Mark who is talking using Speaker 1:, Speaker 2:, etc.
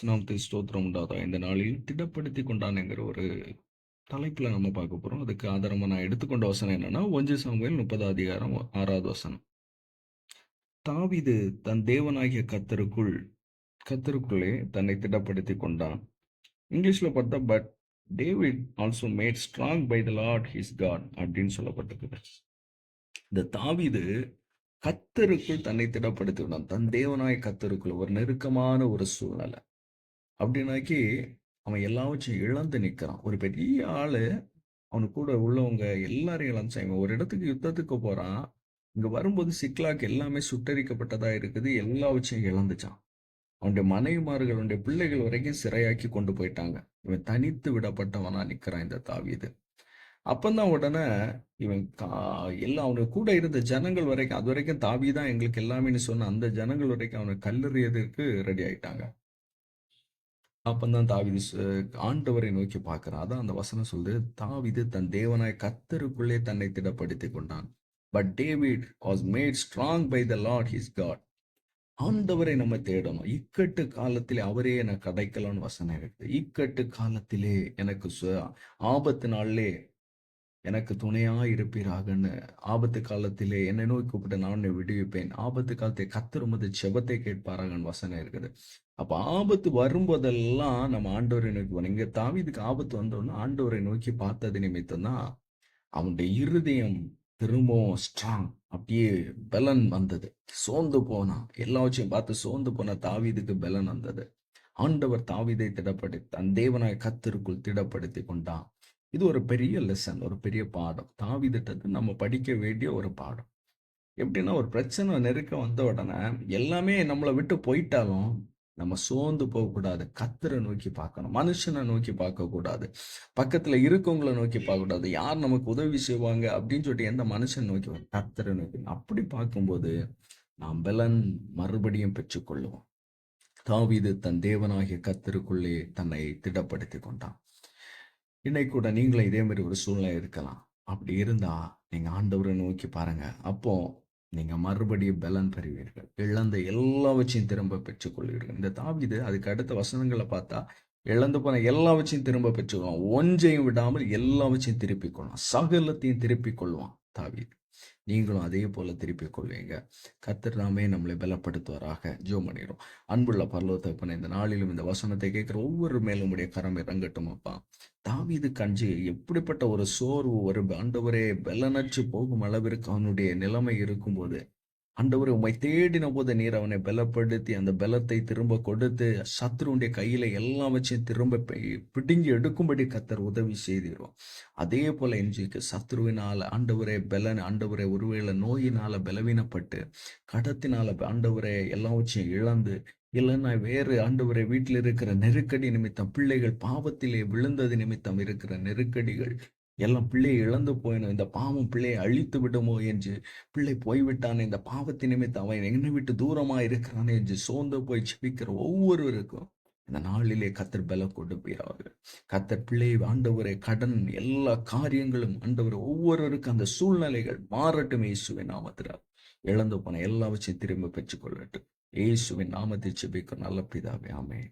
Speaker 1: நாமத்தை ஸ்தோத்திரம் உண்டாதா இந்த நாளில் திடப்படுத்தி கொண்டான்ங்கிற ஒரு தலைப்புல நம்ம பார்க்க போறோம். அதுக்கு ஆதாரமா நான் எடுத்துக்கொண்ட வசனம் என்னன்னா 1 சாமுவேல் 30 அதிகாரம் 6வது வசனம். தாவீது தன் தேவனாகிய கர்த்தருக்குள்ளே தன்னை திடப்படுத்தி கொண்டான். இங்கிலீஷ்ல பார்த்தா but David also made strong by the Lord his God அப்படின்னு சொல்லப்பட்டிருக்குது. இந்த தாவீது கர்த்தருக்குள் தன்னை திடப்படுத்தி கொண்டான். தன் தேவனாய கர்த்தருக்குள் ஒரு நெருக்கமான ஒரு சூழ்நிலை அப்படின்னாக்கி அவன் எல்லாவற்றையும் இழந்து நிற்கிறான். ஒரு பெரிய ஆளு அவனு கூட உள்ளவங்க எல்லாரையும் இழந்துச்சான். இவன் ஒரு இடத்துக்கு யுத்தத்துக்கு போறான். இங்க வரும்போது சிக்லாக் எல்லாமே சுட்டரிக்கப்பட்டதா இருக்குது. எல்லாவற்றையும் இழந்துச்சான். அவனுடைய மனைவிமார்கள், அவனுடைய பிள்ளைகள் வரைக்கும் சிறையாக்கி கொண்டு போயிட்டாங்க. இவன் தனித்து விடப்பட்டவனா நிக்கிறான் இந்த தாவீது. அப்பந்தான் உடனே இவன் எல்லாம் அவனுக்கு கூட இருந்த ஜனங்கள் வரைக்கும், அது வரைக்கும் தாவீதான் எங்களுக்கு எல்லாமே சொன்ன அந்த ஜனங்கள் வரைக்கும் அவனை கல்லெறியதற்கு ரெடி ஆயிட்டாங்க. அப்பந்தான் தாவீது ஆண்டவரை நோக்கி பார்க்கிறான். அதான் அந்த வசனம் சொல்லுது, தாவீது தன் தேவனாய் கர்த்தருக்குள்ளே தன்னை திடப்படுத்திக் கொண்டான். But David was made strong by the Lord his God. ஆண்டவரை நம்ம தேடணும். இக்கட்டு காலத்திலே அவரே எனக்கு அடைக்கலாம்னு வசனம் இருக்குது. இக்கட்டு காலத்திலே எனக்கு ஆபத்து நாளிலே எனக்கு துணையா இருப்பீராகன்னு, ஆபத்து காலத்திலே என்னை நோக்கி கூப்பிட்டு நான் உன்னை விடுவிப்பேன், ஆபத்து காலத்தை கர்த்தர் உமது செபத்தை கேட்பாராகன்னு வசனம் இருக்குது. அப்ப ஆபத்து வரும்போதெல்லாம் நம்ம ஆண்டவரை நோக்கி போனோம். இங்க தாவீதுக்கு ஆபத்து வந்தோன்னா ஆண்டவரை நோக்கி பார்த்தது நிமித்தம் தான் அவனுடைய இருதயம் திரும்பவும் ஸ்ட்ராங், அப்படியே பலன் வந்தது. சோர்ந்து போனான், எல்லாவற்றையும் பார்த்து சோர்ந்து போன தாவீதுக்கு பலன் வந்தது. ஆண்டவர் தாவீதை திடப்படுத்தி தன் தேவனாய் கர்த்தருக்குள் திடப்படுத்தி கொண்டான். இது ஒரு பெரிய லெசன், ஒரு பெரிய பாடம். தாவீதுட்டது நம்ம படிக்க வேண்டிய ஒரு பாடம். எப்படின்னா, ஒரு பிரச்சனை நெருக்க வந்த உடனே எல்லாமே நம்மளை விட்டு போயிட்டாலும் நம்ம சோர்ந்து போகக்கூடாது. கர்த்தரை நோக்கி பார்க்கணும். மனுஷனை நோக்கி பார்க்கக்கூடாது. பக்கத்துல இருக்கவங்களை நோக்கி பார்க்கக்கூடாது. யார் நமக்கு உதவி செய்வாங்க அப்படின்னு சொல்லிட்டு எந்த மனுஷன் நோக்கி கர்த்தரை நோக்கி. அப்படி பார்க்கும்போது நாம் பலன் மறுபடியும் பெற்றுக்கொள்ளுவோம். தாவீது தன் தேவனாகிய கர்த்தருக்குள்ளே தன்னை திடப்படுத்தி கொண்டான். இன்னைக்கு கூட நீங்களும் இதே மாதிரி ஒரு சூழ்நிலை இருக்கலாம். அப்படி இருந்தா நீங்க ஆண்டவரை நோக்கி பாருங்க. அப்போ நீங்க மறுபடியும் பலன் பெறுவீர்கள். இழந்த எல்லாவற்றையும் திரும்ப பெற்றுக்கொள்வீர்கள். இந்த தாவீது அதுக்கு அடுத்த வசனங்களை பார்த்தா, இழந்து போன எல்லாவற்றையும் திரும்ப பெற்றுக்கொள்வான். ஒன்றையும் விடாமல் எல்லாவற்றையும் திருப்பிக் கொள்வான். சகலத்தையும் திருப்பிக் கொள்வான் தாவீது. நீங்களும் அதே போல திருப்பிக் கொள்வீங்க. கர்த்தர் நாமே நம்மளை பலப்படுத்துவாராக. ஜெபம் பண்ணிடுறோம். அன்புள்ள பரலோக தகப்பனே, இந்த நாளிலும் இந்த வசனத்தை கேட்கிற ஒவ்வொரு மேலும் உடைய கரம் இறங்கட்டும் அப்பா. தாவீது கஞ்சி எப்படிப்பட்ட ஒரு சோர்வு, ஒரு ஆண்டவரே பலனற்று போகும் அளவிற்கு அவனுடைய நிலைமை இருக்கும்போது, ஆண்டவரே உம்மை தேடின போது நீர் அவனை பலப்படுத்தி அந்த பலத்தை திரும்ப கொடுத்து சத்ருடைய கையில எல்லாம் வச்சு திரும்ப பிடுங்கி எடுக்கும்படி கர்த்தர் உதவி செய்திரும். அதே போல இன்றைக்கு சத்ருவினால ஆண்டவரே பலன், ஆண்டவரே ஒருவேளை நோயினால பலவீனப்பட்டு கடத்தினால ஆண்டவரே எல்லாவற்றையும் இழந்து, இல்லைன்னா வேறு ஆண்டவரே வீட்டில் இருக்கிற நெருக்கடி நிமித்தம், பிள்ளைகள் பாவத்திலே விழுந்தது நிமித்தம் இருக்கிற நெருக்கடிகள் எல்லாம், பிள்ளையை இழந்து போயிடும், இந்த பாவம் பிள்ளையை அழித்து விடுமோ என்று, பிள்ளை போய்விட்டானே இந்த பாவத்தின் நிமித்தம் அவன் என்னை விட்டு தூரமா இருக்கிறானே என்று சோர்ந்து போய் ஜெபிக்கிற ஒவ்வொருவருக்கும் இந்த நாளிலே கர்த்தர் பலம் கொடுப்பீராக. கர்த்தர் பிள்ளையை ஆண்டவரே கடன் எல்லா காரியங்களும் ஆண்டவர் ஒவ்வொருவருக்கும் அந்த சூழ்நிலைகள் மாறட்டும். இயேசுவின் நாமத்தினால் இழந்து போன எல்லாவற்றையும் திரும்ப பெற்றுக்கொள்ளட்டும். இயேசுவின் நாமத்தை ஜெபிக்கும் நல்ல பிதாவே, ஆமென்.